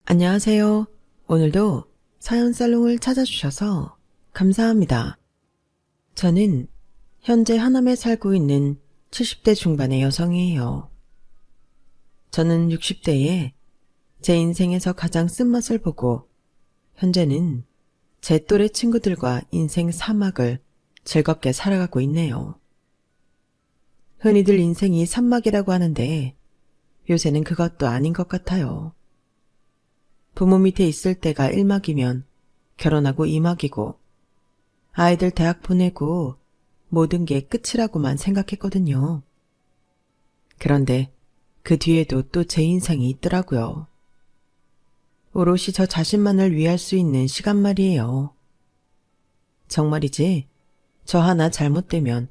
안녕하세요. 오늘도 사연 살롱을 찾아주셔서 감사합니다. 저는 현재 하남에 살고 있는 70대 중반의 여성이에요. 저는 60대에 제 인생에서 가장 쓴맛을 보고 현재는 제 또래 친구들과 인생 사막을 즐겁게 살아가고 있네요. 흔히들 인생이 산막이라고 하는데 요새는 그것도 아닌 것 같아요. 부모 밑에 있을 때가 1막이면 결혼하고 2막이고 아이들 대학 보내고 모든 게 끝이라고만 생각했거든요. 그런데 그 뒤에도 또 제 인생이 있더라고요. 오롯이 저 자신만을 위할 수 있는 시간 말이에요. 정말이지 저 하나 잘못되면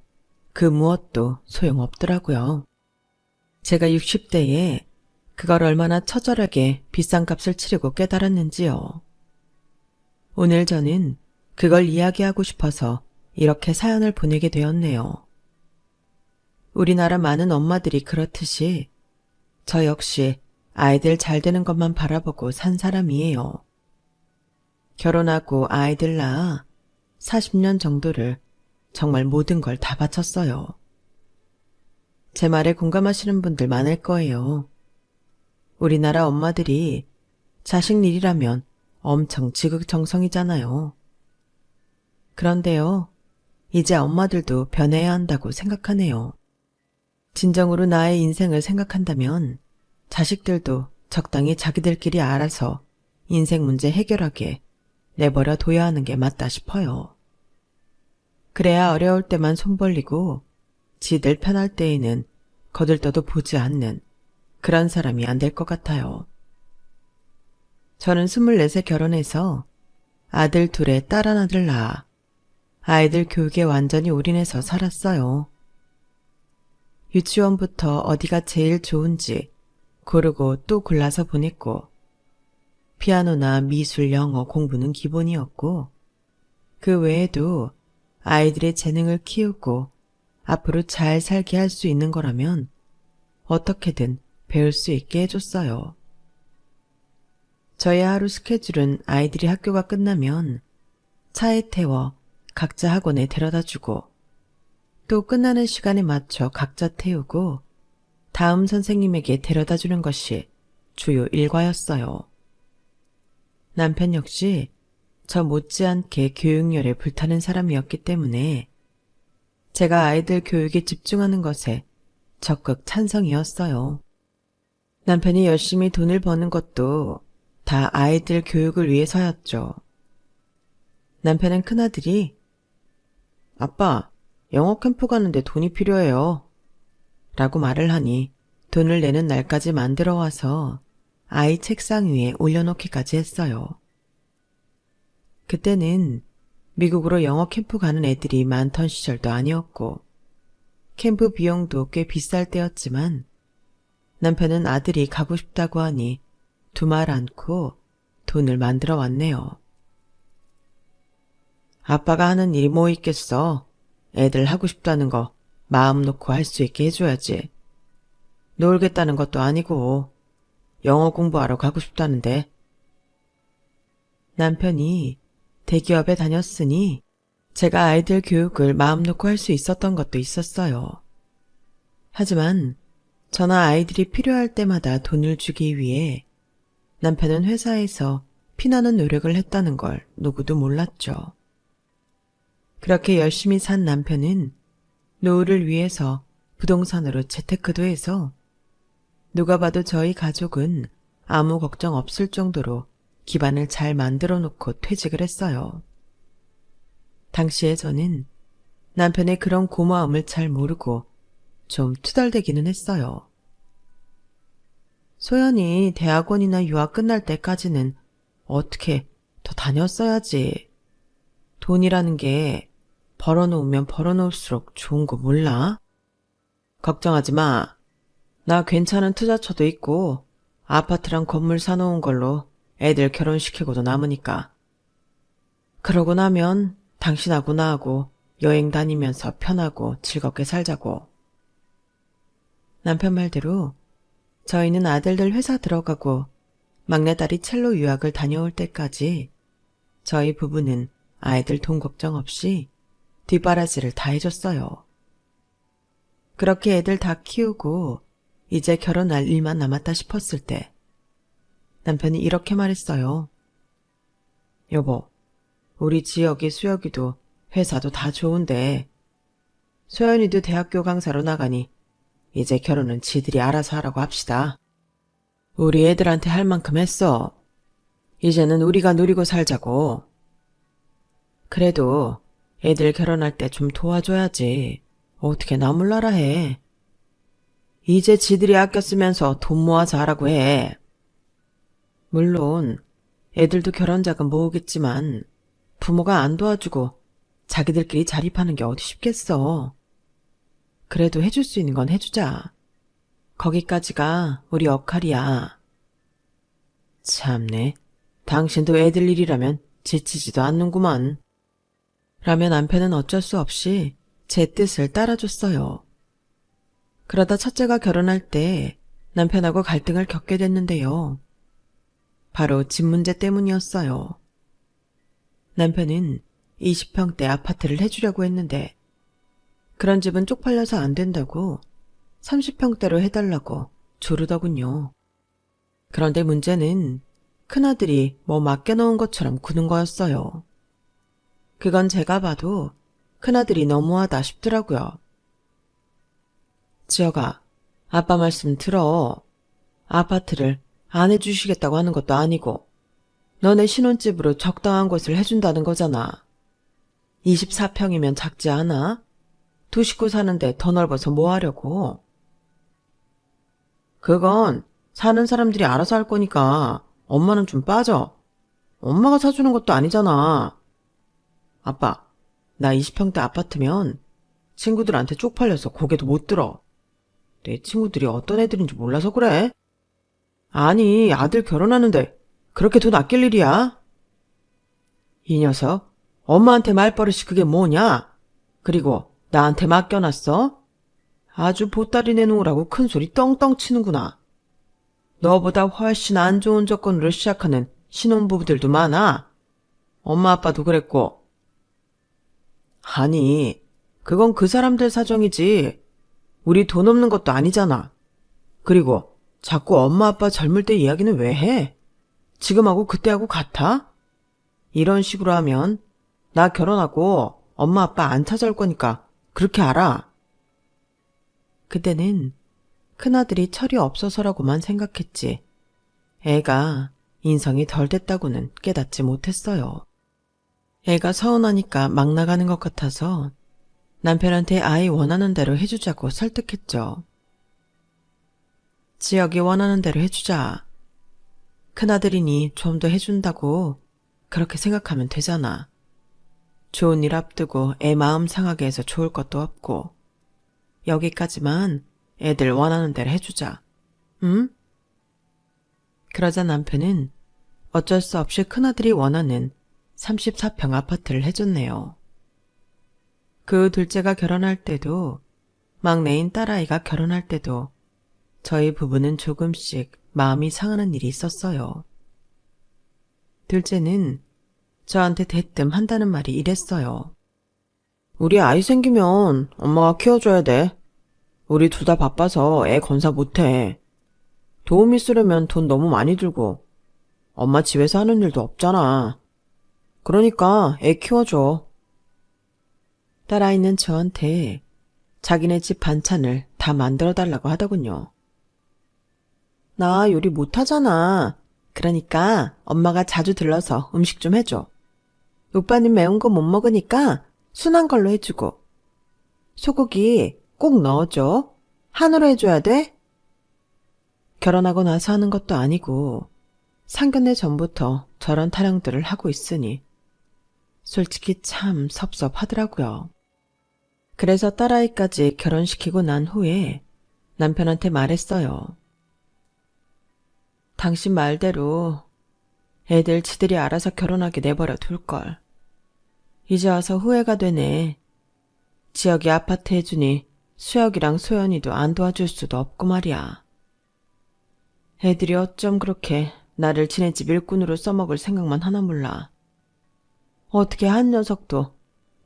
그 무엇도 소용없더라고요. 제가 60대에 그걸 얼마나 처절하게 비싼 값을 치르고 깨달았는지요. 오늘 저는 그걸 이야기하고 싶어서 이렇게 사연을 보내게 되었네요. 우리나라 많은 엄마들이 그렇듯이 저 역시 아이들 잘 되는 것만 바라보고 산 사람이에요. 결혼하고 아이들 낳아 40년 정도를 정말 모든 걸 다 바쳤어요. 제 말에 공감하시는 분들 많을 거예요. 우리나라 엄마들이 자식 일이라면 엄청 지극정성이잖아요. 그런데요, 이제 엄마들도 변해야 한다고 생각하네요. 진정으로 나의 인생을 생각한다면 자식들도 적당히 자기들끼리 알아서 인생 문제 해결하게 내버려 둬야 하는 게 맞다 싶어요. 그래야 어려울 때만 손 벌리고 지들 편할 때에는 거들떠도 보지 않는 그런 사람이 안 될 것 같아요. 저는 24세 결혼해서 아들 둘에 딸 하나를 낳아 아이들 교육에 완전히 올인해서 살았어요. 유치원부터 어디가 제일 좋은지 고르고 또 골라서 보냈고 피아노나 미술, 영어 공부는 기본이었고 그 외에도 아이들의 재능을 키우고 앞으로 잘 살게 할 수 있는 거라면 어떻게든 배울 수 있게 해줬어요. 저의 하루 스케줄은 아이들이 학교가 끝나면 차에 태워 각자 학원에 데려다주고 또 끝나는 시간에 맞춰 각자 태우고 다음 선생님에게 데려다주는 것이 주요 일과였어요. 남편 역시 저 못지않게 교육열에 불타는 사람이었기 때문에 제가 아이들 교육에 집중하는 것에 적극 찬성이었어요. 남편이 열심히 돈을 버는 것도 다 아이들 교육을 위해서였죠. 남편은 큰아들이 아빠, 영어 캠프 가는데 돈이 필요해요. 라고 말을 하니 돈을 내는 날까지 만들어 와서 아이 책상 위에 올려놓기까지 했어요. 그때는 미국으로 영어 캠프 가는 애들이 많던 시절도 아니었고 캠프 비용도 꽤 비쌀 때였지만 남편은 아들이 가고 싶다고 하니 두말 않고 돈을 만들어 왔네요. 아빠가 하는 일이 뭐 있겠어. 애들 하고 싶다는 거 마음 놓고 할 수 있게 해줘야지. 놀겠다는 것도 아니고 영어 공부하러 가고 싶다는데. 남편이 대기업에 다녔으니 제가 아이들 교육을 마음 놓고 할 수 있었던 것도 있었어요. 하지만 저나 아이들이 필요할 때마다 돈을 주기 위해 남편은 회사에서 피나는 노력을 했다는 걸 누구도 몰랐죠. 그렇게 열심히 산 남편은 노후를 위해서 부동산으로 재테크도 해서 누가 봐도 저희 가족은 아무 걱정 없을 정도로 기반을 잘 만들어 놓고 퇴직을 했어요. 당시에 저는 남편의 그런 고마움을 잘 모르고 좀 투덜대기는 했어요. 소연이 대학원이나 유학 끝날 때까지는 어떻게 더 다녔어야지. 돈이라는 게 벌어놓으면 벌어놓을수록 좋은 거 몰라? 걱정하지 마. 나 괜찮은 투자처도 있고 아파트랑 건물 사놓은 걸로 애들 결혼시키고도 남으니까. 그러고 나면 당신하고 나하고 여행 다니면서 편하고 즐겁게 살자고. 남편 말대로 저희는 아들들 회사 들어가고 막내딸이 첼로 유학을 다녀올 때까지 저희 부부는 아이들 돈 걱정 없이 뒷바라지를 다 해줬어요. 그렇게 애들 다 키우고 이제 결혼할 일만 남았다 싶었을 때 남편이 이렇게 말했어요. 여보, 우리 지역이 수혁이도 회사도 다 좋은데 소연이도 대학교 강사로 나가니 이제 결혼은 지들이 알아서 하라고 합시다. 우리 애들한테 할 만큼 했어. 이제는 우리가 누리고 살자고. 그래도 애들 결혼할 때 좀 도와줘야지. 어떻게 나 몰라라 해. 이제 지들이 아껴 쓰면서 돈 모아서 하라고 해. 물론 애들도 결혼자금 모으겠지만 부모가 안 도와주고 자기들끼리 자립하는 게 어디 쉽겠어. 그래도 해줄 수 있는 건 해주자. 거기까지가 우리 역할이야. 참네. 당신도 애들 일이라면 지치지도 않는구만. 라며 남편은 어쩔 수 없이 제 뜻을 따라줬어요. 그러다 첫째가 결혼할 때 남편하고 갈등을 겪게 됐는데요. 바로 집 문제 때문이었어요. 남편은 20평대 아파트를 해주려고 했는데 그런 집은 쪽팔려서 안 된다고 30평대로 해달라고 조르더군요. 그런데 문제는 큰아들이 뭐 맡겨놓은 것처럼 구는 거였어요. 그건 제가 봐도 큰아들이 너무하다 싶더라고요. 지혁아, 아빠 말씀 들어. 아파트를 안 해주시겠다고 하는 것도 아니고 너네 신혼집으로 적당한 곳을 해준다는 거잖아. 24평이면 작지 않아? 두 식구 사는데 더 넓어서 뭐 하려고? 그건 사는 사람들이 알아서 할 거니까 엄마는 좀 빠져. 엄마가 사주는 것도 아니잖아. 아빠, 나 20평대 아파트면 친구들한테 쪽팔려서 고개도 못 들어. 내 친구들이 어떤 애들인지 몰라서 그래. 아니, 아들 결혼하는데 그렇게 돈 아낄 일이야? 이 녀석, 엄마한테 말버릇이 그게 뭐냐? 그리고 나한테 맡겨놨어? 아주 보따리 내놓으라고 큰소리 떵떵 치는구나. 너보다 훨씬 안 좋은 조건으로 시작하는 신혼부부들도 많아. 엄마 아빠도 그랬고. 아니, 그건 그 사람들 사정이지. 우리 돈 없는 것도 아니잖아. 그리고 자꾸 엄마 아빠 젊을 때 이야기는 왜 해? 지금하고 그때하고 같아? 이런 식으로 하면 나 결혼하고 엄마 아빠 안 찾아올 거니까 그렇게 알아. 그때는 큰아들이 철이 없어서라고만 생각했지. 애가 인성이 덜 됐다고는 깨닫지 못했어요. 애가 서운하니까 막 나가는 것 같아서 남편한테 아이 원하는 대로 해주자고 설득했죠. 지혁이 원하는 대로 해주자. 큰아들이니 좀 더 해준다고 그렇게 생각하면 되잖아. 좋은 일 앞두고 애 마음 상하게 해서 좋을 것도 없고 여기까지만 애들 원하는 대로 해주자. 응? 그러자 남편은 어쩔 수 없이 큰아들이 원하는 34평 아파트를 해줬네요. 그 둘째가 결혼할 때도 막내인 딸아이가 결혼할 때도 저희 부부는 조금씩 마음이 상하는 일이 있었어요. 둘째는 저한테 대뜸 한다는 말이 이랬어요. 우리 아이 생기면 엄마가 키워줘야 돼. 우리 둘 다 바빠서 애 건사 못해. 도우미 쓰려면 돈 너무 많이 들고 엄마 집에서 하는 일도 없잖아. 그러니까 애 키워줘. 딸아이는 저한테 자기네 집 반찬을 다 만들어달라고 하더군요. 나 요리 못하잖아. 그러니까 엄마가 자주 들러서 음식 좀 해줘. 오빠는 매운 거 못 먹으니까 순한 걸로 해주고. 소고기 꼭 넣어줘. 한우로 해줘야 돼? 결혼하고 나서 하는 것도 아니고 상견례 전부터 저런 타령들을 하고 있으니 솔직히 참 섭섭하더라고요. 그래서 딸아이까지 결혼시키고 난 후에 남편한테 말했어요. 당신 말대로 애들 지들이 알아서 결혼하게 내버려 둘걸. 이제 와서 후회가 되네. 지역이 아파트 해주니 수혁이랑 소연이도 안 도와줄 수도 없고 말이야. 애들이 어쩜 그렇게 나를 지네집 일꾼으로 써먹을 생각만 하나 몰라. 어떻게 한 녀석도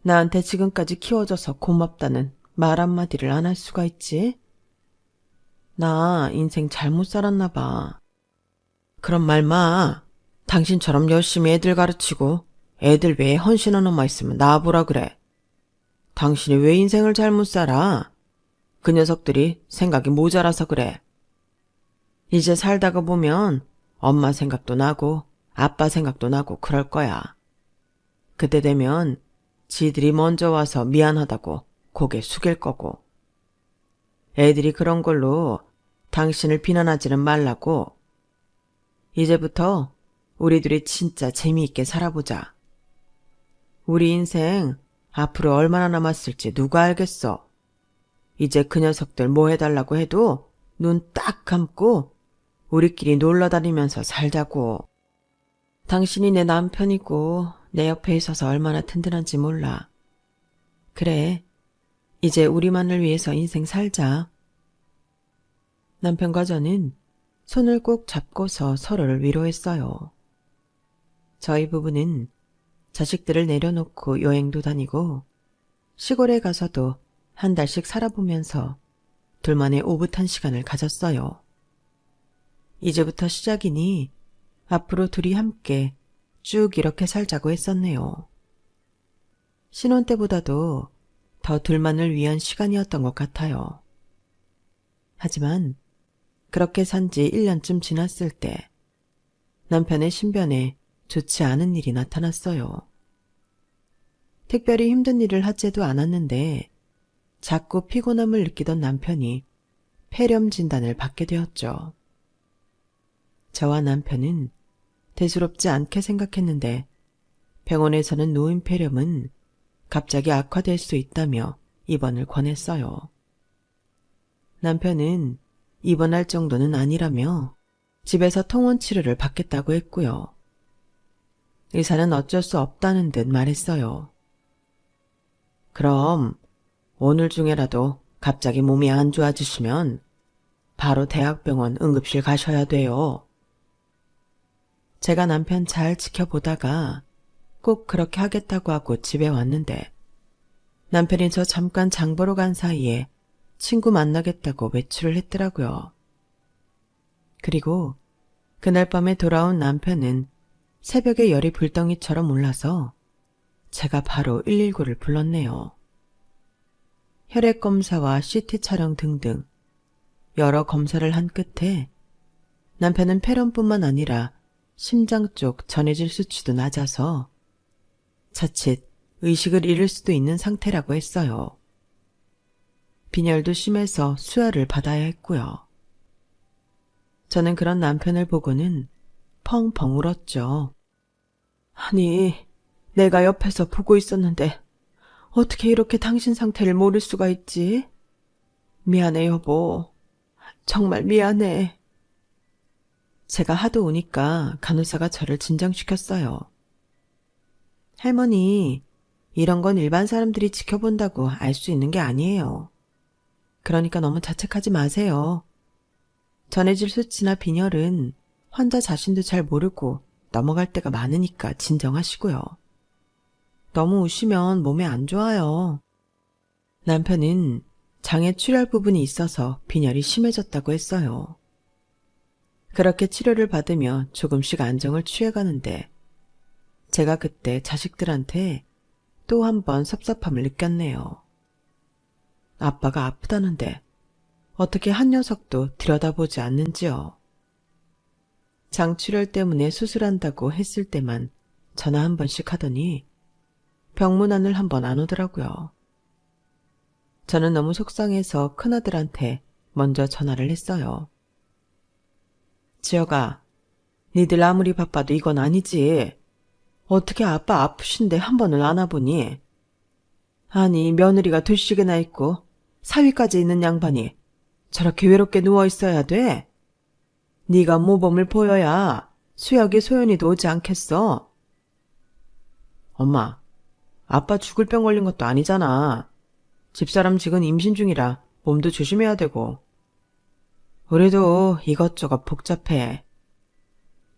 나한테 지금까지 키워줘서 고맙다는 말 한마디를 안 할 수가 있지? 나 인생 잘못 살았나 봐. 그런 말 마. 당신처럼 열심히 애들 가르치고 애들 외에 헌신한 엄마 있으면 놔보라 그래. 당신이 왜 인생을 잘못 살아? 그 녀석들이 생각이 모자라서 그래. 이제 살다가 보면 엄마 생각도 나고 아빠 생각도 나고 그럴 거야. 그때 되면 지들이 먼저 와서 미안하다고 고개 숙일 거고. 애들이 그런 걸로 당신을 비난하지는 말라고. 이제부터 우리 둘이 진짜 재미있게 살아보자. 우리 인생 앞으로 얼마나 남았을지 누가 알겠어. 이제 그 녀석들 뭐 해달라고 해도 눈 딱 감고 우리끼리 놀러 다니면서 살자고. 당신이 내 남편이고 내 옆에 있어서 얼마나 든든한지 몰라. 그래, 이제 우리만을 위해서 인생 살자. 남편과 저는 손을 꼭 잡고서 서로를 위로했어요. 저희 부부는 자식들을 내려놓고 여행도 다니고 시골에 가서도 한 달씩 살아보면서 둘만의 오붓한 시간을 가졌어요. 이제부터 시작이니 앞으로 둘이 함께 쭉 이렇게 살자고 했었네요. 신혼 때보다도 더 둘만을 위한 시간이었던 것 같아요. 하지만 그렇게 산 지 1년쯤 지났을 때 남편의 신변에 좋지 않은 일이 나타났어요. 특별히 힘든 일을 하지도 않았는데 자꾸 피곤함을 느끼던 남편이 폐렴 진단을 받게 되었죠. 저와 남편은 대수롭지 않게 생각했는데 병원에서는 노인 폐렴은 갑자기 악화될 수 있다며 입원을 권했어요. 남편은 입원할 정도는 아니라며 집에서 통원 치료를 받겠다고 했고요. 의사는 어쩔 수 없다는 듯 말했어요. 그럼 오늘 중에라도 갑자기 몸이 안 좋아지시면 바로 대학병원 응급실 가셔야 돼요. 제가 남편 잘 지켜보다가 꼭 그렇게 하겠다고 하고 집에 왔는데 남편이 저 잠깐 장 보러 간 사이에 친구 만나겠다고 외출을 했더라고요. 그리고 그날 밤에 돌아온 남편은 새벽에 열이 불덩이처럼 올라서 제가 바로 119를 불렀네요. 혈액 검사와 CT 촬영 등등 여러 검사를 한 끝에 남편은 폐렴뿐만 아니라 심장 쪽 전해질 수치도 낮아서 자칫 의식을 잃을 수도 있는 상태라고 했어요. 빈혈도 심해서 수혈을 받아야 했고요. 저는 그런 남편을 보고는 펑펑 울었죠. 아니, 내가 옆에서 보고 있었는데 어떻게 이렇게 당신 상태를 모를 수가 있지? 미안해, 여보. 정말 미안해. 제가 하도 우니까 간호사가 저를 진정시켰어요. 할머니, 이런 건 일반 사람들이 지켜본다고 알 수 있는 게 아니에요. 그러니까 너무 자책하지 마세요. 전해질 수치나 빈혈은 환자 자신도 잘 모르고 넘어갈 때가 많으니까 진정하시고요. 너무 우시면 몸에 안 좋아요. 남편은 장에 출혈 부분이 있어서 빈혈이 심해졌다고 했어요. 그렇게 치료를 받으며 조금씩 안정을 취해가는데 제가 그때 자식들한테 또 한 번 섭섭함을 느꼈네요. 아빠가 아프다는데 어떻게 한 녀석도 들여다보지 않는지요. 장출혈 때문에 수술한다고 했을 때만 전화 한 번씩 하더니 병문안을 한 번 안 오더라고요. 저는 너무 속상해서 큰아들한테 먼저 전화를 했어요. 지혁아, 니들 아무리 바빠도 이건 아니지. 어떻게 아빠 아프신데 한 번을 안 와보니? 아니, 며느리가 둘씩이나 있고 사위까지 있는 양반이 저렇게 외롭게 누워있어야 돼? 네가 모범을 보여야 수혁이 소연이도 오지 않겠어? 엄마, 아빠 죽을 병 걸린 것도 아니잖아. 집사람 지금 임신 중이라 몸도 조심해야 되고. 우리도 이것저것 복잡해.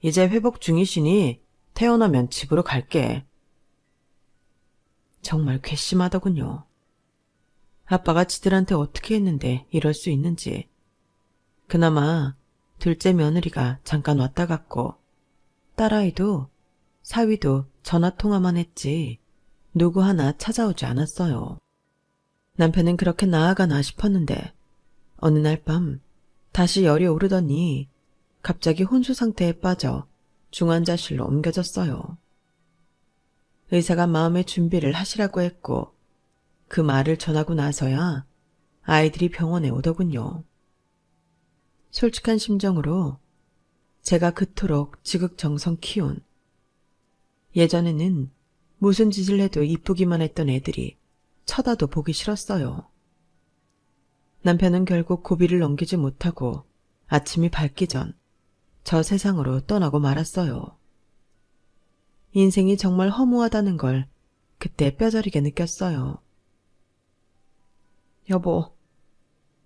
이제 회복 중이시니 태어나면 집으로 갈게. 정말 괘씸하더군요. 아빠가 지들한테 어떻게 했는데 이럴 수 있는지. 그나마 둘째 며느리가 잠깐 왔다 갔고 딸아이도 사위도 전화통화만 했지 누구 하나 찾아오지 않았어요. 남편은 그렇게 나아가나 싶었는데 어느 날 밤 다시 열이 오르더니 갑자기 혼수 상태에 빠져 중환자실로 옮겨졌어요. 의사가 마음의 준비를 하시라고 했고 그 말을 전하고 나서야 아이들이 병원에 오더군요. 솔직한 심정으로 제가 그토록 지극정성 키운 예전에는 무슨 짓을 해도 이쁘기만 했던 애들이 쳐다도 보기 싫었어요. 남편은 결국 고비를 넘기지 못하고 아침이 밝기 전 저 세상으로 떠나고 말았어요. 인생이 정말 허무하다는 걸 그때 뼈저리게 느꼈어요. 여보,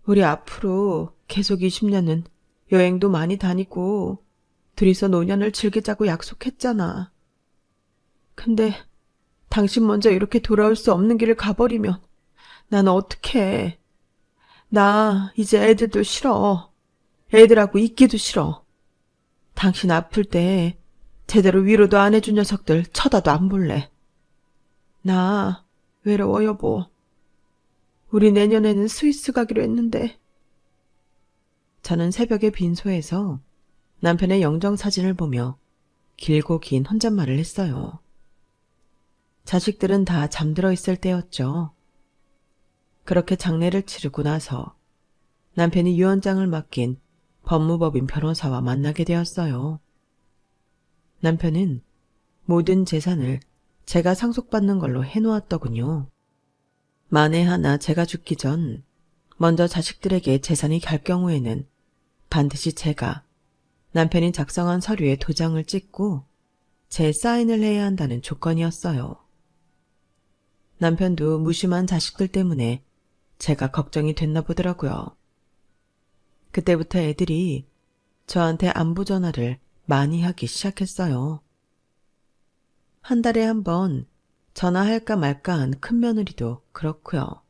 우리 앞으로 계속 20년은 여행도 많이 다니고 둘이서 노년을 즐기자고 약속했잖아. 근데 당신 먼저 이렇게 돌아올 수 없는 길을 가버리면 난 어떡해. 나 이제 애들도 싫어. 애들하고 있기도 싫어. 당신 아플 때 제대로 위로도 안 해준 녀석들 쳐다도 안 볼래. 나 외로워 여보. 우리 내년에는 스위스 가기로 했는데. 저는 새벽에 빈소에서 남편의 영정사진을 보며 길고 긴 혼잣말을 했어요. 자식들은 다 잠들어 있을 때였죠. 그렇게 장례를 치르고 나서 남편이 유언장을 맡긴 법무법인 변호사와 만나게 되었어요. 남편은 모든 재산을 제가 상속받는 걸로 해놓았더군요. 만에 하나 제가 죽기 전 먼저 자식들에게 재산이 갈 경우에는 반드시 제가 남편이 작성한 서류에 도장을 찍고 제 사인을 해야 한다는 조건이었어요. 남편도 무심한 자식들 때문에 제가 걱정이 됐나 보더라고요. 그때부터 애들이 저한테 안부 전화를 많이 하기 시작했어요. 한 달에 한 번 전화할까 말까한 큰며느리도 그렇고요.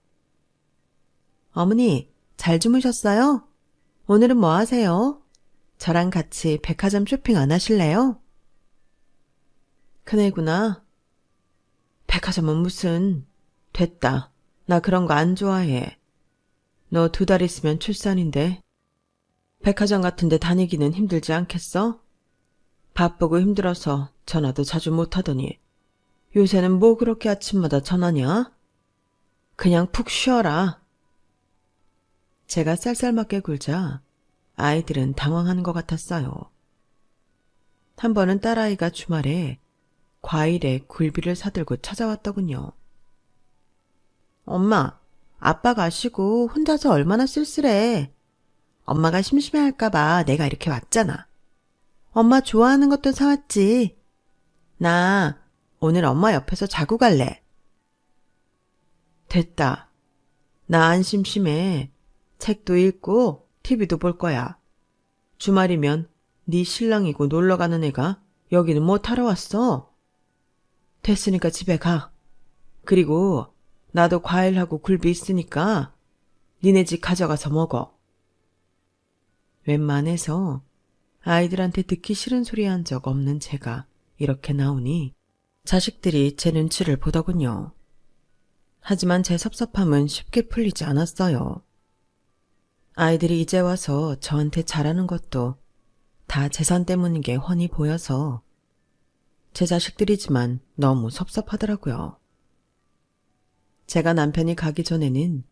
어머니, 잘 주무셨어요? 오늘은 뭐 하세요? 저랑 같이 백화점 쇼핑 안 하실래요? 큰애구나. 백화점은 무슨. 됐다. 나 그런 거 안 좋아해. 너 2달 있으면 출산인데. 백화점 같은 데 다니기는 힘들지 않겠어? 바쁘고 힘들어서 전화도 자주 못하더니 요새는 뭐 그렇게 아침마다 전화냐? 그냥 푹 쉬어라. 제가 쌀쌀맞게 굴자 아이들은 당황하는 것 같았어요. 한 번은 딸아이가 주말에 과일에 굴비를 사들고 찾아왔더군요. 엄마, 아빠가 쉬고 혼자서 얼마나 쓸쓸해. 엄마가 심심해할까봐 내가 이렇게 왔잖아. 엄마 좋아하는 것도 사왔지. 나 오늘 엄마 옆에서 자고 갈래. 됐다. 나 안 심심해. 책도 읽고 TV도 볼 거야. 주말이면 네 신랑이고 놀러가는 애가 여기는 뭐 타러 왔어? 됐으니까 집에 가. 그리고 나도 과일하고 굴비 있으니까 니네 집 가져가서 먹어. 웬만해서 아이들한테 듣기 싫은 소리 한 적 없는 제가 이렇게 나오니 자식들이 제 눈치를 보더군요. 하지만 제 섭섭함은 쉽게 풀리지 않았어요. 아이들이 이제 와서 저한테 잘하는 것도 다 재산 때문인 게 훤히 보여서 제 자식들이지만 너무 섭섭하더라고요. 제가 남편이 가기 전에는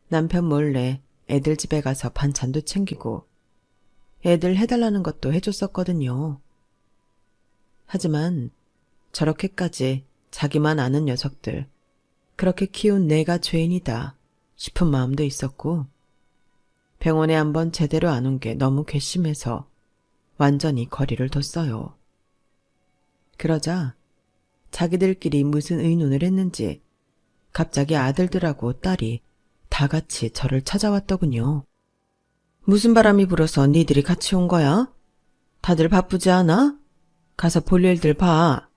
남편 몰래 애들 집에 가서 반찬도 챙기고 애들 해달라는 것도 해줬었거든요. 하지만 저렇게까지 자기만 아는 녀석들, 그렇게 키운 내가 죄인이다 싶은 마음도 있었고 병원에 한번 제대로 안 온 게 너무 괘씸해서 완전히 거리를 뒀어요. 그러자 자기들끼리 무슨 의논을 했는지 갑자기 아들들하고 딸이 다 같이 저를 찾아왔더군요. 무슨 바람이 불어서 니들이 같이 온 거야? 다들 바쁘지 않아? 가서 볼 일들 봐.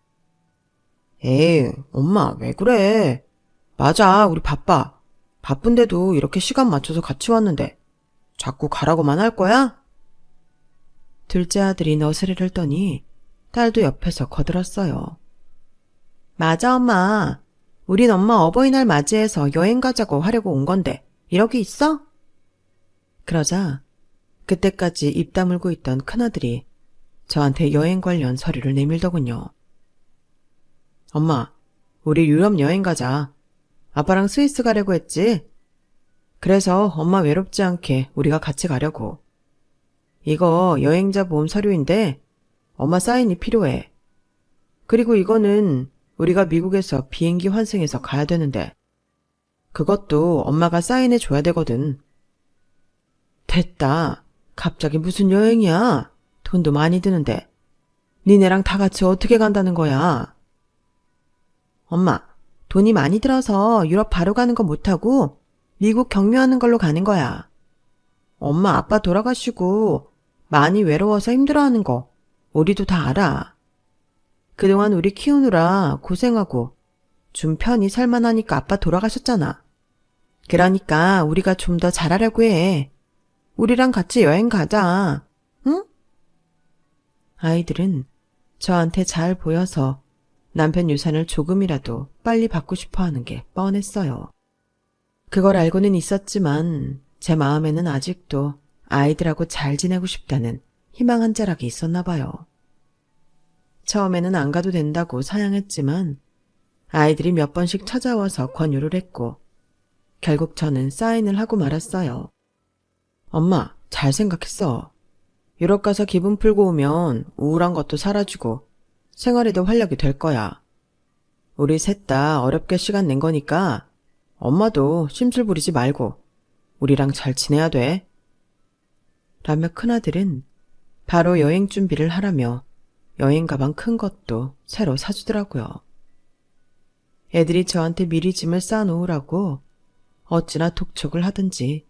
에이, 엄마, 왜 그래? 맞아, 우리 바빠. 바쁜데도 이렇게 시간 맞춰서 같이 왔는데 자꾸 가라고만 할 거야? 둘째 아들이 너스레를 떠니 딸도 옆에서 거들었어요. 맞아, 엄마. 우린 엄마 어버이날 맞이해서 여행 가자고 하려고 온 건데 이러기 있어? 그러자 그때까지 입 다물고 있던 큰아들이 저한테 여행 관련 서류를 내밀더군요. 엄마, 우리 유럽 여행 가자. 아빠랑 스위스 가려고 했지? 그래서 엄마 외롭지 않게 우리가 같이 가려고. 이거 여행자 보험 서류인데 엄마 사인이 필요해. 그리고 이거는 우리가 미국에서 비행기 환승해서 가야 되는데 그것도 엄마가 사인해 줘야 되거든. 됐다. 갑자기 무슨 여행이야? 돈도 많이 드는데. 니네랑 다 같이 어떻게 간다는 거야? 엄마, 돈이 많이 들어서 유럽 바로 가는 거 못하고 미국 경유하는 걸로 가는 거야. 엄마 아빠 돌아가시고 많이 외로워서 힘들어하는 거 우리도 다 알아. 그동안 우리 키우느라 고생하고 좀 편히 살만하니까 아빠 돌아가셨잖아. 그러니까 우리가 좀 더 잘하려고 해. 우리랑 같이 여행 가자. 응? 아이들은 저한테 잘 보여서 남편 유산을 조금이라도 빨리 받고 싶어 하는 게 뻔했어요. 그걸 알고는 있었지만 제 마음에는 아직도 아이들하고 잘 지내고 싶다는 희망 한 자락이 있었나 봐요. 처음에는 안 가도 된다고 사양했지만 아이들이 몇 번씩 찾아와서 권유를 했고 결국 저는 사인을 하고 말았어요. 엄마, 잘 생각했어. 유럽 가서 기분 풀고 오면 우울한 것도 사라지고 생활에도 활력이 될 거야. 우리 셋 다 어렵게 시간 낸 거니까 엄마도 심술 부리지 말고 우리랑 잘 지내야 돼. 라며 큰아들은 바로 여행 준비를 하라며 여행 가방 큰 것도 새로 사주더라고요. 애들이 저한테 미리 짐을 쌓아놓으라고 어찌나 독촉을 하든지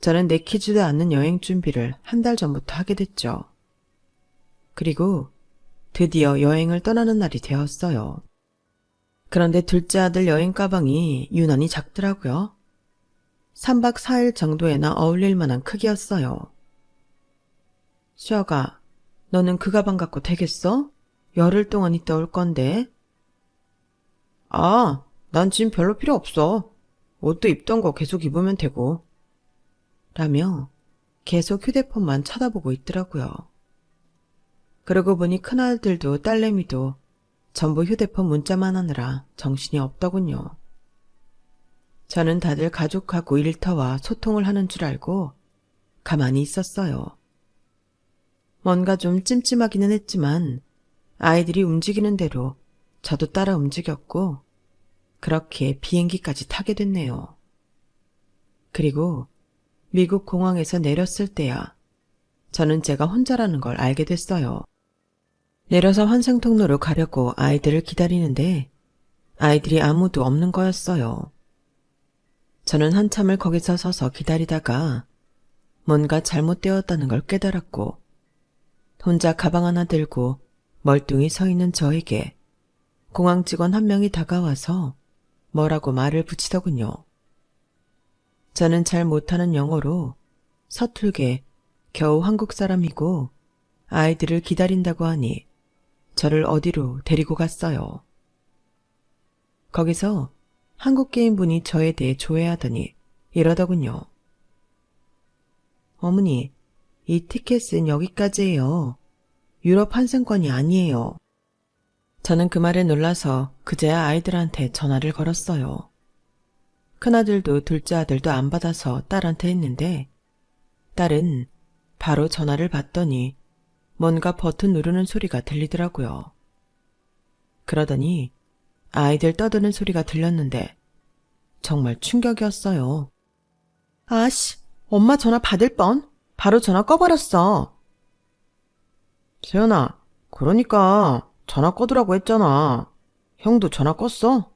저는 내키지도 않는 여행 준비를 한 달 전부터 하게 됐죠. 그리고 드디어 여행을 떠나는 날이 되었어요. 그런데 둘째 아들 여행 가방이 유난히 작더라고요. 3박 4일 정도에나 어울릴 만한 크기였어요. 수아가, 너는 그 가방 갖고 되겠어? 열흘 동안 있다 올 건데. 아, 난 짐 별로 필요 없어. 옷도 입던 거 계속 입으면 되고. 라며 계속 휴대폰만 쳐다보고 있더라고요. 그러고 보니 큰아들도 딸내미도 전부 휴대폰 문자만 하느라 정신이 없더군요. 저는 다들 가족하고 일터와 소통을 하는 줄 알고 가만히 있었어요. 뭔가 좀 찜찜하기는 했지만 아이들이 움직이는 대로 저도 따라 움직였고 그렇게 비행기까지 타게 됐네요. 그리고 미국 공항에서 내렸을 때야 저는 제가 혼자라는 걸 알게 됐어요. 내려서 환승통로로 가려고 아이들을 기다리는데 아이들이 아무도 없는 거였어요. 저는 한참을 거기서 서서 기다리다가 뭔가 잘못되었다는 걸 깨달았고 혼자 가방 하나 들고 멀뚱히 서 있는 저에게 공항 직원 한 명이 다가와서 뭐라고 말을 붙이더군요. 저는 잘 못하는 영어로 서툴게 겨우 한국 사람이고 아이들을 기다린다고 하니 저를 어디로 데리고 갔어요. 거기서 한국 게임분이 저에 대해 조회하더니 이러더군요. 어머니, 이 티켓은 여기까지예요. 유럽 환승권이 아니에요. 저는 그 말에 놀라서 그제야 아이들한테 전화를 걸었어요. 큰아들도 둘째 아들도 안 받아서 딸한테 했는데 딸은 바로 전화를 받더니 뭔가 버튼 누르는 소리가 들리더라고요. 그러더니 아이들 떠드는 소리가 들렸는데 정말 충격이었어요. 아씨, 엄마 전화 받을 뻔. 바로 전화 꺼버렸어. 세연아, 그러니까 전화 꺼두라고 했잖아. 형도 전화 껐어?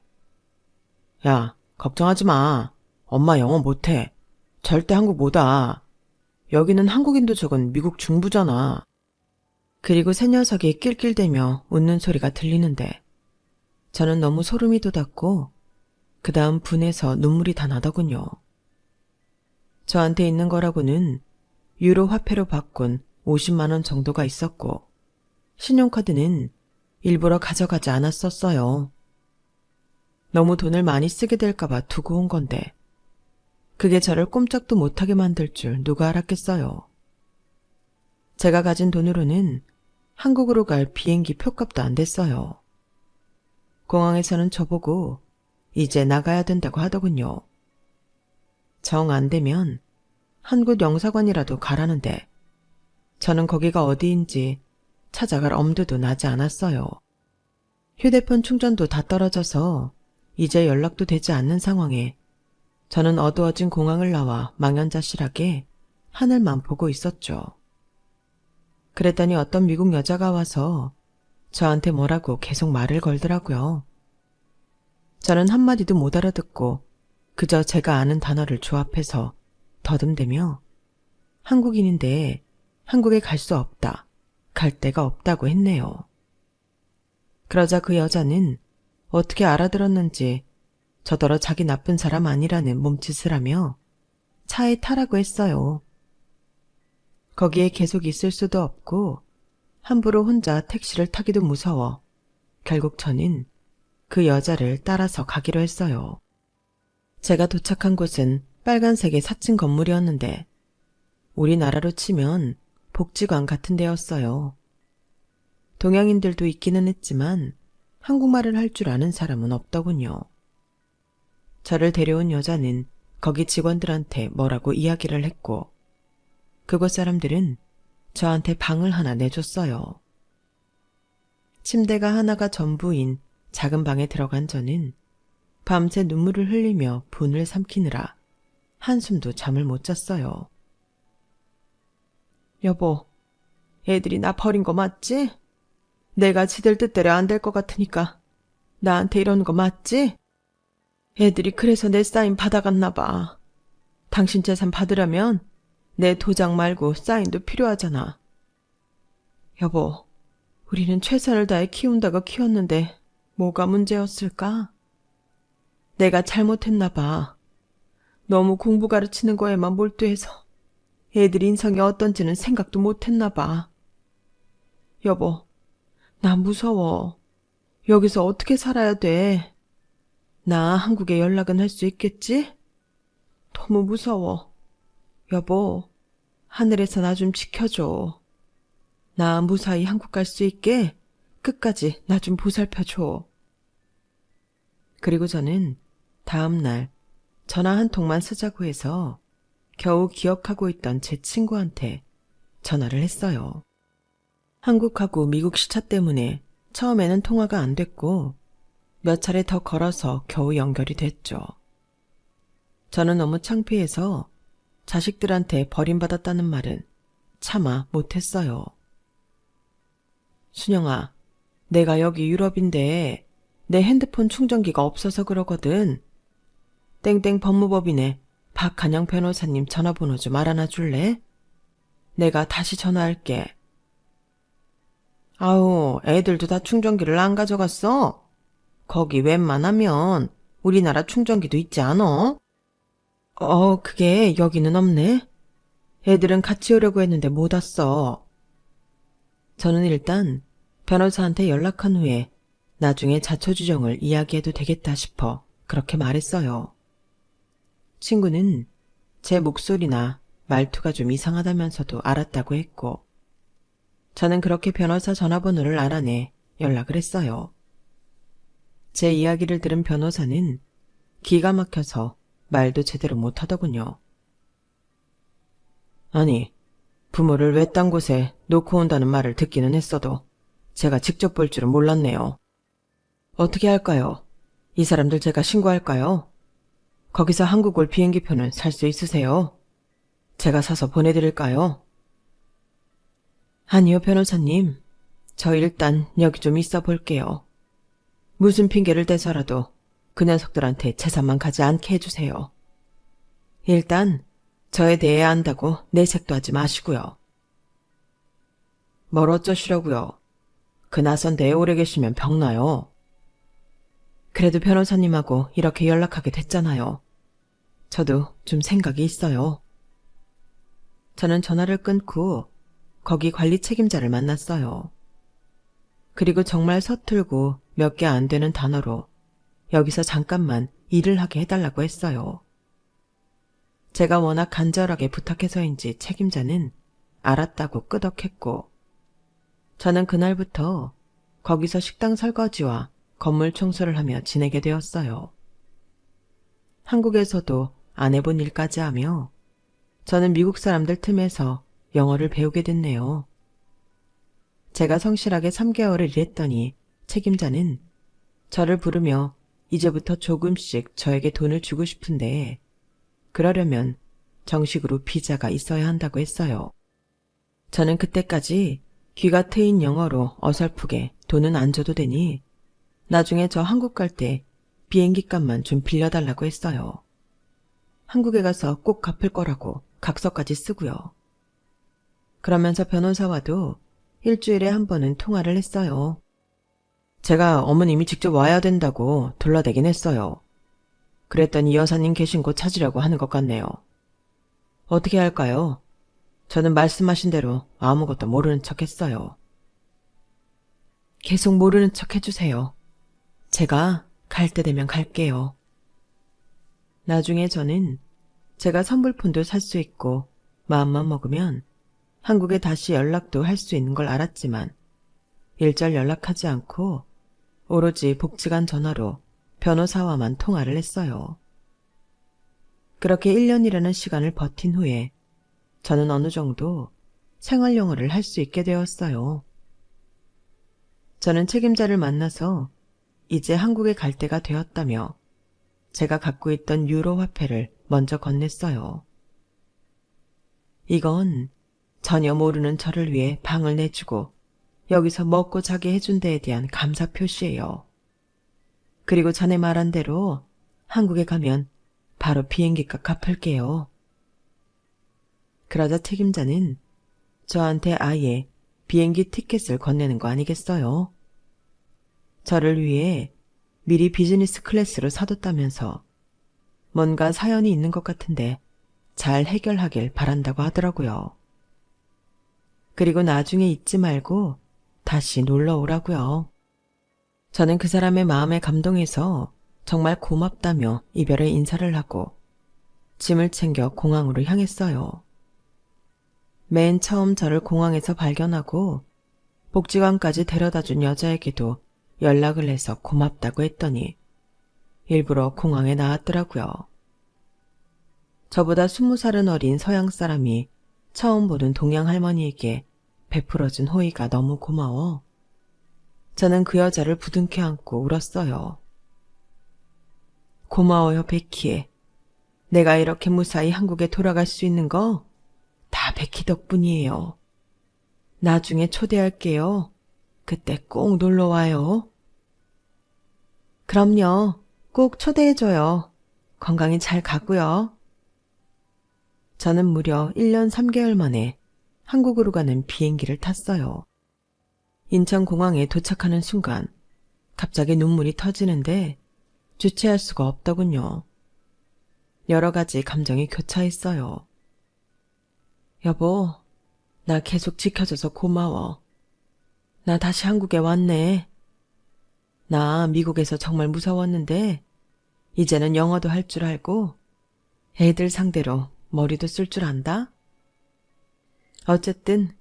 야, 걱정하지 마. 엄마 영어 못해. 절대 한국 못 와. 여기는 한국인도 적은 미국 중부잖아. 그리고 새 녀석이 낄낄대며 웃는 소리가 들리는데 저는 너무 소름이 돋았고 그 다음 분해서 눈물이 다 나더군요. 저한테 있는 거라고는 유로 화폐로 바꾼 50만 원 정도가 있었고 신용카드는 일부러 가져가지 않았었어요. 너무 돈을 많이 쓰게 될까봐 두고 온 건데 그게 저를 꼼짝도 못하게 만들 줄 누가 알았겠어요. 제가 가진 돈으로는 한국으로 갈 비행기 표값도 안 됐어요. 공항에서는 저보고 이제 나가야 된다고 하더군요. 정 안 되면 한국 영사관이라도 가라는데 저는 거기가 어디인지 찾아갈 엄두도 나지 않았어요. 휴대폰 충전도 다 떨어져서 이제 연락도 되지 않는 상황에 저는 어두워진 공항을 나와 망연자실하게 하늘만 보고 있었죠. 그랬더니 어떤 미국 여자가 와서 저한테 뭐라고 계속 말을 걸더라고요. 저는 한마디도 못 알아듣고 그저 제가 아는 단어를 조합해서 더듬대며 한국인인데 한국에 갈 수 없다, 갈 데가 없다고 했네요. 그러자 그 여자는 어떻게 알아들었는지 저더러 자기 나쁜 사람 아니라는 몸짓을 하며 차에 타라고 했어요. 거기에 계속 있을 수도 없고 함부로 혼자 택시를 타기도 무서워 결국 저는 그 여자를 따라서 가기로 했어요. 제가 도착한 곳은 빨간색의 사층 건물이었는데 우리나라로 치면 복지관 같은 데였어요. 동양인들도 있기는 했지만 한국말을 할 줄 아는 사람은 없더군요. 저를 데려온 여자는 거기 직원들한테 뭐라고 이야기를 했고 그곳 사람들은 저한테 방을 하나 내줬어요. 침대가 하나가 전부인 작은 방에 들어간 저는 밤새 눈물을 흘리며 분을 삼키느라 한숨도 잠을 못 잤어요. 여보, 애들이 나 버린 거 맞지? 내가 지들 뜻대로 안 될 것 같으니까 나한테 이러는 거 맞지? 애들이 그래서 내 사인 받아갔나 봐. 당신 재산 받으려면 내 도장 말고 사인도 필요하잖아. 여보, 우리는 최선을 다해 키운다고 키웠는데 뭐가 문제였을까? 내가 잘못했나 봐. 너무 공부 가르치는 거에만 몰두해서 애들 인성이 어떤지는 생각도 못했나 봐. 여보, 나 무서워. 여기서 어떻게 살아야 돼? 나 한국에 연락은 할 수 있겠지? 너무 무서워. 여보, 하늘에서 나 좀 지켜줘. 나 무사히 한국 갈 수 있게 끝까지 나 좀 보살펴줘. 그리고 저는 다음 날 전화 한 통만 쓰자고 해서 겨우 기억하고 있던 제 친구한테 전화를 했어요. 한국하고 미국 시차 때문에 처음에는 통화가 안 됐고 몇 차례 더 걸어서 겨우 연결이 됐죠. 저는 너무 창피해서 자식들한테 버림받았다는 말은 차마 못했어요. 순영아, 내가 여기 유럽인데 내 핸드폰 충전기가 없어서 그러거든. 땡땡 법무법인에 박한영 변호사님 전화번호 좀 알아놔 줄래? 내가 다시 전화할게. 아우, 애들도 다 충전기를 안 가져갔어? 거기 웬만하면 우리나라 충전기도 있지 않어? 그게 여기는 없네. 애들은 같이 오려고 했는데 못 왔어. 저는 일단 변호사한테 연락한 후에 나중에 자초지종을 이야기해도 되겠다 싶어 그렇게 말했어요. 친구는 제 목소리나 말투가 좀 이상하다면서도 알았다고 했고 저는 그렇게 변호사 전화번호를 알아내 연락을 했어요. 제 이야기를 들은 변호사는 기가 막혀서 말도 제대로 못하더군요. 아니, 부모를 외딴 곳에 놓고 온다는 말을 듣기는 했어도 제가 직접 볼 줄은 몰랐네요. 어떻게 할까요? 이 사람들 제가 신고할까요? 거기서 한국 올 비행기표는 살 수 있으세요? 제가 사서 보내드릴까요? 아니요, 변호사님. 저 일단 여기 좀 있어 볼게요. 무슨 핑계를 대서라도 그 녀석들한테 재산만 가지 않게 해주세요. 일단 저에 대해 안다고 내색도 하지 마시고요. 뭘 어쩌시려고요? 그 낯선 데에 오래 계시면 병나요. 그래도 변호사님하고 이렇게 연락하게 됐잖아요. 저도 좀 생각이 있어요. 저는 전화를 끊고 거기 관리 책임자를 만났어요. 그리고 정말 서툴고 몇 개 안 되는 단어로 여기서 잠깐만 일을 하게 해달라고 했어요. 제가 워낙 간절하게 부탁해서인지 책임자는 알았다고 끄덕했고, 저는 그날부터 거기서 식당 설거지와 건물 청소를 하며 지내게 되었어요. 한국에서도 안 해본 일까지 하며 저는 미국 사람들 틈에서 영어를 배우게 됐네요. 제가 성실하게 3개월을 일했더니 책임자는 저를 부르며 이제부터 조금씩 저에게 돈을 주고 싶은데 그러려면 정식으로 비자가 있어야 한다고 했어요. 저는 그때까지 귀가 트인 영어로 어설프게 돈은 안 줘도 되니 나중에 저 한국 갈 때 비행기 값만 좀 빌려달라고 했어요. 한국에 가서 꼭 갚을 거라고 각서까지 쓰고요. 그러면서 변호사와도 일주일에 한 번은 통화를 했어요. 제가 어머님이 직접 와야 된다고 둘러대긴 했어요. 그랬더니 여사님 계신 곳 찾으려고 하는 것 같네요. 어떻게 할까요? 저는 말씀하신 대로 아무것도 모르는 척 했어요. 계속 모르는 척 해주세요. 제가 갈 때 되면 갈게요. 나중에 저는 제가 선불폰도 살 수 있고 마음만 먹으면 한국에 다시 연락도 할 수 있는 걸 알았지만 일절 연락하지 않고 오로지 복지관 전화로 변호사와만 통화를 했어요. 그렇게 1년이라는 시간을 버틴 후에 저는 어느 정도 생활 영어를 할 수 있게 되었어요. 저는 책임자를 만나서 이제 한국에 갈 때가 되었다며 제가 갖고 있던 유로 화폐를 먼저 건넸어요. 이건 전혀 모르는 저를 위해 방을 내주고 여기서 먹고 자게 해준 데에 대한 감사 표시예요. 그리고 자네 말한 대로 한국에 가면 바로 비행기값 갚을게요. 그러자 책임자는 저한테 아예 비행기 티켓을 건네는 거 아니겠어요? 저를 위해 미리 비즈니스 클래스로 사뒀다면서 뭔가 사연이 있는 것 같은데 잘 해결하길 바란다고 하더라고요. 그리고 나중에 잊지 말고 다시 놀러 오라고요. 저는 그 사람의 마음에 감동해서 정말 고맙다며 이별의 인사를 하고 짐을 챙겨 공항으로 향했어요. 맨 처음 저를 공항에서 발견하고 복지관까지 데려다준 여자에게도 연락을 해서 고맙다고 했더니 일부러 공항에 나왔더라고요. 저보다 20살은 어린 서양 사람이 처음 보는 동양 할머니에게 베풀어준 호의가 너무 고마워. 저는 그 여자를 부둥켜 안고 울었어요. 고마워요, 베키에. 내가 이렇게 무사히 한국에 돌아갈 수 있는 거 다 베키 덕분이에요. 나중에 초대할게요. 그때 꼭 놀러와요. 그럼요. 꼭 초대해줘요. 건강히 잘 가고요. 저는 무려 1년 3개월 만에 한국으로 가는 비행기를 탔어요. 인천공항에 도착하는 순간 갑자기 눈물이 터지는데 주체할 수가 없더군요. 여러 가지 감정이 교차했어요. 여보, 나 계속 지켜줘서 고마워. 나 다시 한국에 왔네. 나 미국에서 정말 무서웠는데 이제는 영어도 할 줄 알고 애들 상대로 머리도 쓸 줄 안다. 어쨌든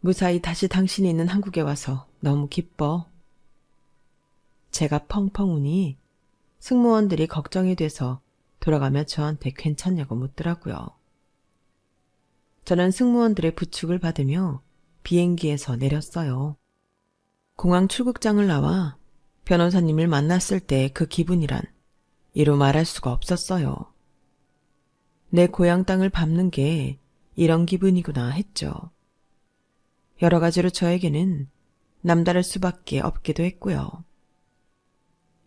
무사히 다시 당신이 있는 한국에 와서 너무 기뻐. 제가 펑펑 우니 승무원들이 걱정이 돼서 돌아가며 저한테 괜찮냐고 묻더라고요. 저는 승무원들의 부축을 받으며 비행기에서 내렸어요. 공항 출국장을 나와 변호사님을 만났을 때 그 기분이란 이루 말할 수가 없었어요. 내 고향 땅을 밟는 게 이런 기분이구나 했죠. 여러 가지로 저에게는 남다를 수밖에 없기도 했고요.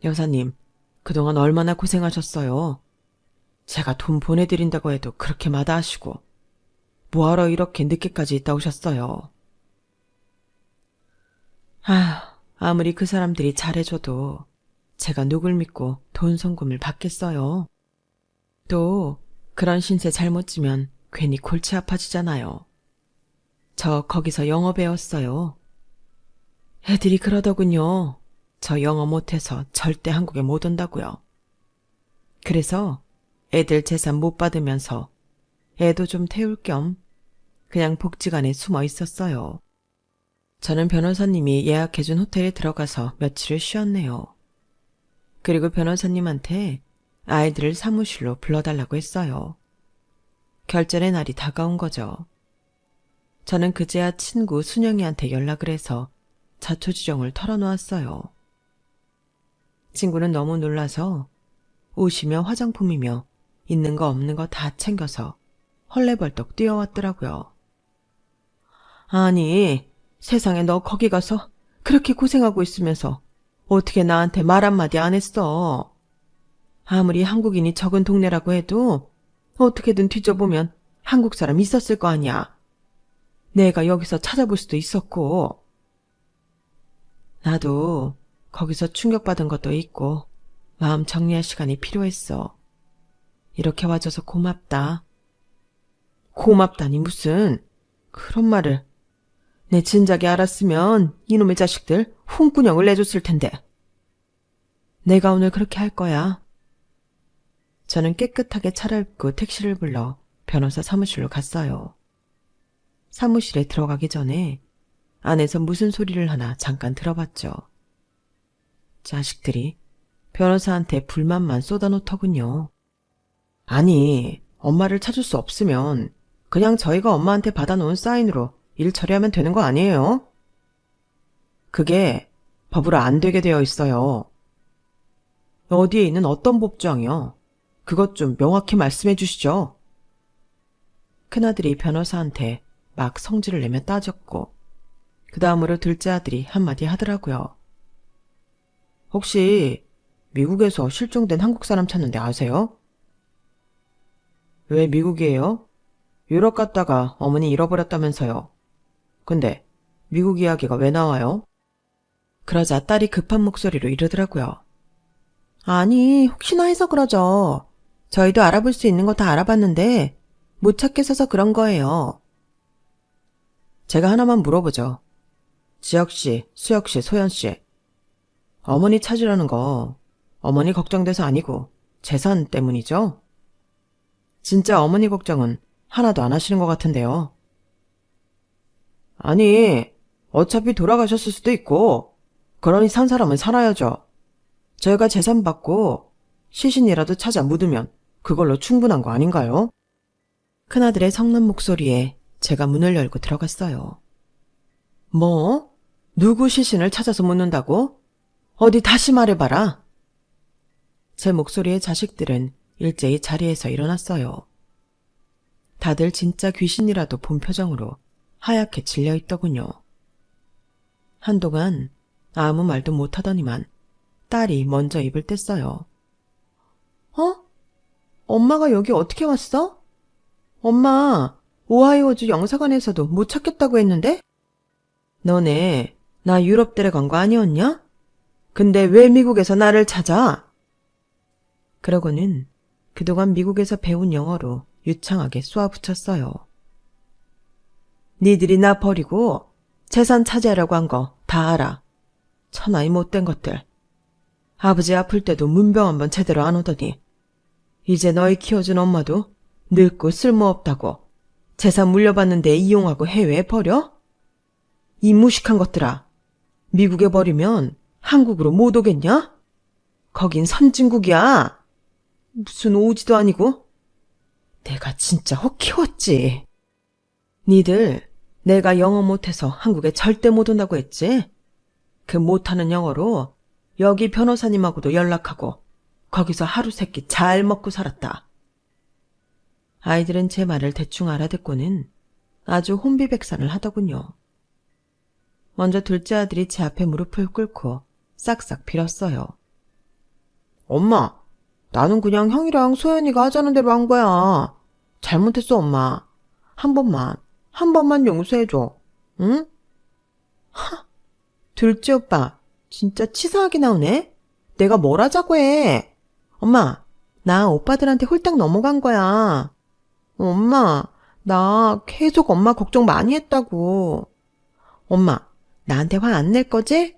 여사님, 그동안 얼마나 고생하셨어요. 제가 돈 보내드린다고 해도 그렇게 마다하시고 뭐하러 이렇게 늦게까지 있다 오셨어요. 아무리 그 사람들이 잘해줘도 제가 누굴 믿고 돈 송금을 받겠어요. 또 그런 신세 잘못 지면 괜히 골치 아파지잖아요. 저 거기서 영어 배웠어요. 애들이 그러더군요. 저 영어 못해서 절대 한국에 못 온다고요. 그래서 애들 재산 못 받으면서 애도 좀 태울 겸 그냥 복지관에 숨어 있었어요. 저는 변호사님이 예약해준 호텔에 들어가서 며칠을 쉬었네요. 그리고 변호사님한테 아이들을 사무실로 불러달라고 했어요. 결전의 날이 다가온 거죠. 저는 그제야 친구 순영이한테 연락을 해서 자초지종을 털어놓았어요. 친구는 너무 놀라서 옷이며 화장품이며 있는 거 없는 거 다 챙겨서 헐레벌떡 뛰어왔더라고요. 아니, 세상에 너 거기 가서 그렇게 고생하고 있으면서 어떻게 나한테 말 한마디 안 했어? 아무리 한국인이 적은 동네라고 해도 어떻게든 뒤져보면 한국 사람 있었을 거 아니야. 내가 여기서 찾아볼 수도 있었고. 나도 거기서 충격받은 것도 있고 마음 정리할 시간이 필요했어. 이렇게 와줘서 고맙다. 고맙다니 무슨 그런 말을. 내 진작에 알았으면 이놈의 자식들 홍군형을 내줬을 텐데. 내가 오늘 그렇게 할 거야. 저는 깨끗하게 차려입고 택시를 불러 변호사 사무실로 갔어요. 사무실에 들어가기 전에 안에서 무슨 소리를 하나 잠깐 들어봤죠. 자식들이 변호사한테 불만만 쏟아놓더군요. 아니, 엄마를 찾을 수 없으면 그냥 저희가 엄마한테 받아놓은 사인으로 일 처리하면 되는 거 아니에요? 그게 법으로 안 되게 되어 있어요. 어디에 있는 어떤 법조항이요? 그것 좀 명확히 말씀해 주시죠. 큰아들이 변호사한테 막 성질을 내며 따졌고 그 다음으로 둘째 아들이 한마디 하더라고요. 혹시 미국에서 실종된 한국 사람 찾는데 아세요? 왜 미국이에요? 유럽 갔다가 어머니 잃어버렸다면서요. 근데 미국 이야기가 왜 나와요? 그러자 딸이 급한 목소리로 이러더라고요. 아니, 혹시나 해서 그러죠. 저희도 알아볼 수 있는 거 다 알아봤는데 못 찾겠어서 그런 거예요. 제가 하나만 물어보죠. 지혁씨, 수혁씨, 소연씨. 어머니 찾으려는 거 어머니 걱정돼서 아니고 재산 때문이죠? 진짜 어머니 걱정은 하나도 안 하시는 것 같은데요. 아니, 어차피 돌아가셨을 수도 있고 그러니 산 사람은 살아야죠. 저희가 재산 받고 시신이라도 찾아 묻으면 그걸로 충분한 거 아닌가요? 큰아들의 성난 목소리에 제가 문을 열고 들어갔어요. 뭐? 누구 시신을 찾아서 묻는다고? 어디 다시 말해봐라. 제 목소리에 자식들은 일제히 자리에서 일어났어요. 다들 진짜 귀신이라도 본 표정으로 하얗게 질려있더군요. 한동안 아무 말도 못하더니만 딸이 먼저 입을 뗐어요. 어? 엄마가 여기 어떻게 왔어? 엄마, 오하이오주 영사관에서도 못 찾겠다고 했는데? 너네 나 유럽 데려간 거 아니었냐? 근데 왜 미국에서 나를 찾아? 그러고는 그동안 미국에서 배운 영어로 유창하게 쏘아붙였어요. 니들이 나 버리고 재산 차지하려고 한 거 다 알아. 천하의 못된 것들. 아버지 아플 때도 문병 한번 제대로 안 오더니 이제 너희 키워준 엄마도 늙고 쓸모없다고 재산 물려받는데 이용하고 해외에 버려? 이 무식한 것들아. 미국에 버리면 한국으로 못 오겠냐? 거긴 선진국이야. 무슨 오지도 아니고. 내가 진짜 혹 키웠지. 니들 내가 영어 못해서 한국에 절대 못 온다고 했지? 그 못하는 영어로 여기 변호사님하고도 연락하고 거기서 하루 세끼 잘 먹고 살았다. 아이들은 제 말을 대충 알아듣고는 아주 혼비백산을 하더군요. 먼저 둘째 아들이 제 앞에 무릎을 꿇고 싹싹 빌었어요. 엄마, 나는 그냥 형이랑 소연이가 하자는 대로 한 거야. 잘못했어, 엄마. 한 번만 용서해줘. 응? 하, 둘째 오빠, 진짜 치사하게 나오네? 내가 뭘 하자고 해? 엄마, 나 오빠들한테 홀딱 넘어간 거야. 엄마, 나 계속 엄마 걱정 많이 했다고. 엄마, 나한테 화 안 낼 거지?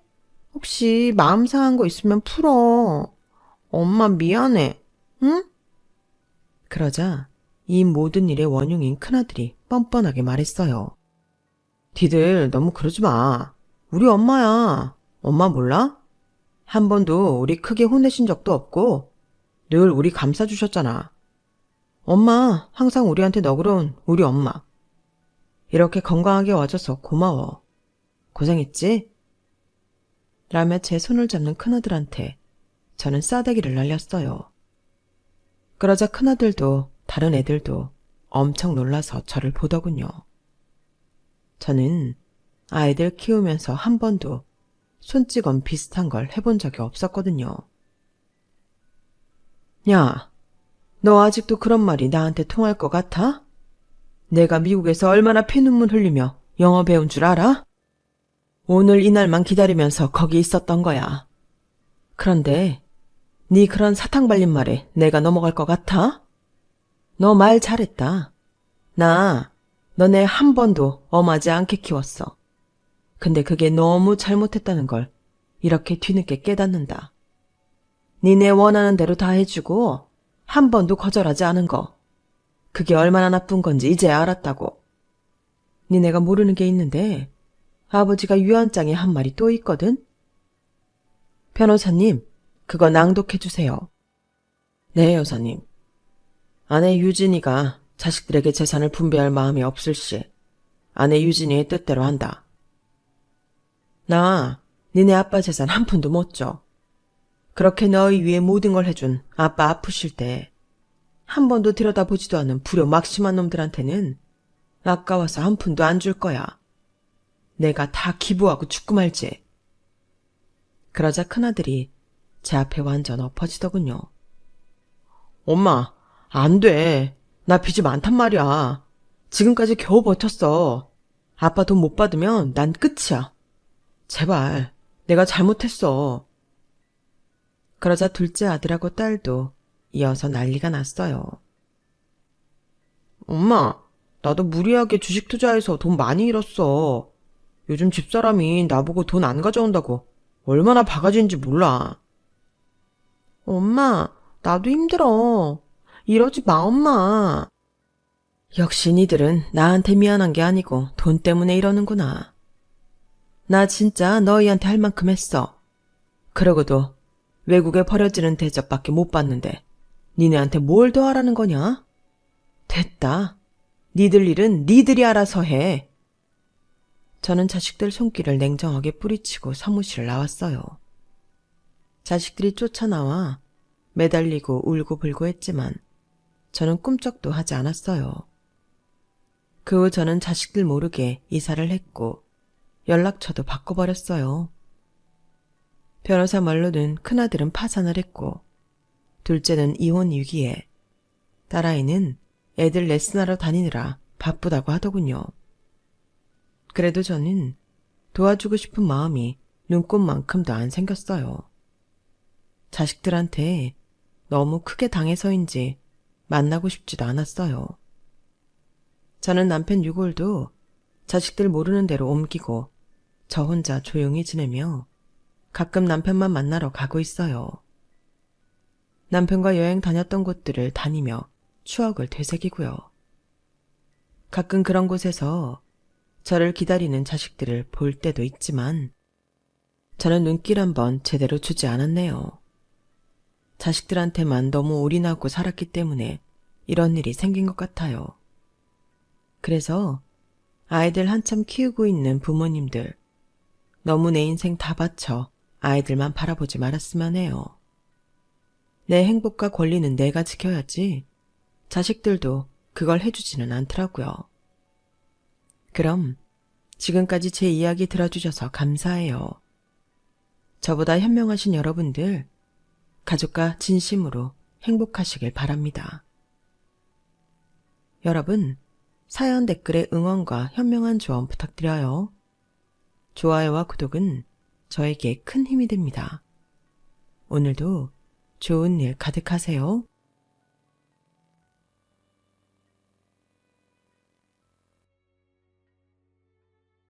혹시 마음 상한 거 있으면 풀어. 엄마 미안해. 응? 그러자 이 모든 일의 원흉인 큰아들이 뻔뻔하게 말했어요. 니들 너무 그러지 마. 우리 엄마야. 엄마 몰라? 한 번도 우리 크게 혼내신 적도 없고 늘 우리 감싸주셨잖아. 엄마 항상 우리한테 너그러운 우리 엄마. 이렇게 건강하게 와줘서 고마워. 고생했지? 라며 제 손을 잡는 큰아들한테 저는 싸대기를 날렸어요. 그러자 큰아들도 다른 애들도 엄청 놀라서 저를 보더군요. 저는 아이들 키우면서 한 번도 손찌검 비슷한 걸 해본 적이 없었거든요. 야, 너 아직도 그런 말이 나한테 통할 것 같아? 내가 미국에서 얼마나 피눈물 흘리며 영어 배운 줄 알아? 오늘 이날만 기다리면서 거기 있었던 거야. 그런데 네 그런 사탕 발린 말에 내가 넘어갈 것 같아? 너 말 잘했다. 나 너네 한 번도 엄하지 않게 키웠어. 근데 그게 너무 잘못했다는 걸 이렇게 뒤늦게 깨닫는다. 니네 원하는 대로 다 해주고 한 번도 거절하지 않은 거. 그게 얼마나 나쁜 건지 이제 알았다고. 니네가 모르는 게 있는데 아버지가 유언장에 한 말이 또 있거든. 변호사님, 그거 낭독해 주세요. 네, 여사님. 아내 유진이가 자식들에게 재산을 분배할 마음이 없을 시 아내 유진이의 뜻대로 한다. 나 니네 아빠 재산 한 푼도 못 줘. 그렇게 너희 위해 모든 걸 해준 아빠 아프실 때 한 번도 들여다보지도 않은 불효 막심한 놈들한테는 아까워서 한 푼도 안 줄 거야. 내가 다 기부하고 죽고 말지. 그러자 큰아들이 제 앞에 완전 엎어지더군요. 엄마, 안 돼. 나 빚이 많단 말이야. 지금까지 겨우 버텼어. 아빠 돈 못 받으면 난 끝이야. 제발, 내가 잘못했어. 그러자 둘째 아들하고 딸도 이어서 난리가 났어요. 엄마, 나도 무리하게 주식 투자해서 돈 많이 잃었어. 요즘 집사람이 나보고 돈 안 가져온다고 얼마나 바가지인지 몰라. 엄마, 나도 힘들어. 이러지 마, 엄마. 역시 니들은 나한테 미안한 게 아니고 돈 때문에 이러는구나. 나 진짜 너희한테 할 만큼 했어. 그러고도 외국에 버려지는 대접밖에 못 받는데 니네한테 뭘 더 하라는 거냐? 됐다. 니들 일은 니들이 알아서 해. 저는 자식들 손길을 냉정하게 뿌리치고 사무실을 나왔어요. 자식들이 쫓아나와 매달리고 울고불고 했지만 저는 꿈쩍도 하지 않았어요. 그 후 저는 자식들 모르게 이사를 했고 연락처도 바꿔버렸어요. 변호사 말로는 큰아들은 파산을 했고 둘째는 이혼 위기에 딸아이는 애들 레슨하러 다니느라 바쁘다고 하더군요. 그래도 저는 도와주고 싶은 마음이 눈꽃만큼도 안 생겼어요. 자식들한테 너무 크게 당해서인지 만나고 싶지도 않았어요. 저는 남편 유골도 자식들 모르는 대로 옮기고 저 혼자 조용히 지내며 가끔 남편만 만나러 가고 있어요. 남편과 여행 다녔던 곳들을 다니며 추억을 되새기고요. 가끔 그런 곳에서 저를 기다리는 자식들을 볼 때도 있지만 저는 눈길 한번 제대로 주지 않았네요. 자식들한테만 너무 올인하고 살았기 때문에 이런 일이 생긴 것 같아요. 그래서 아이들 한참 키우고 있는 부모님들, 너무 내 인생 다 바쳐 아이들만 바라보지 말았으면 해요. 내 행복과 권리는 내가 지켜야지 자식들도 그걸 해주지는 않더라고요. 그럼 지금까지 제 이야기 들어주셔서 감사해요. 저보다 현명하신 여러분들, 가족과 진심으로 행복하시길 바랍니다. 여러분, 사연 댓글에 응원과 현명한 조언 부탁드려요. 좋아요와 구독은 저에게 큰 힘이 됩니다. 오늘도 좋은 일 가득하세요.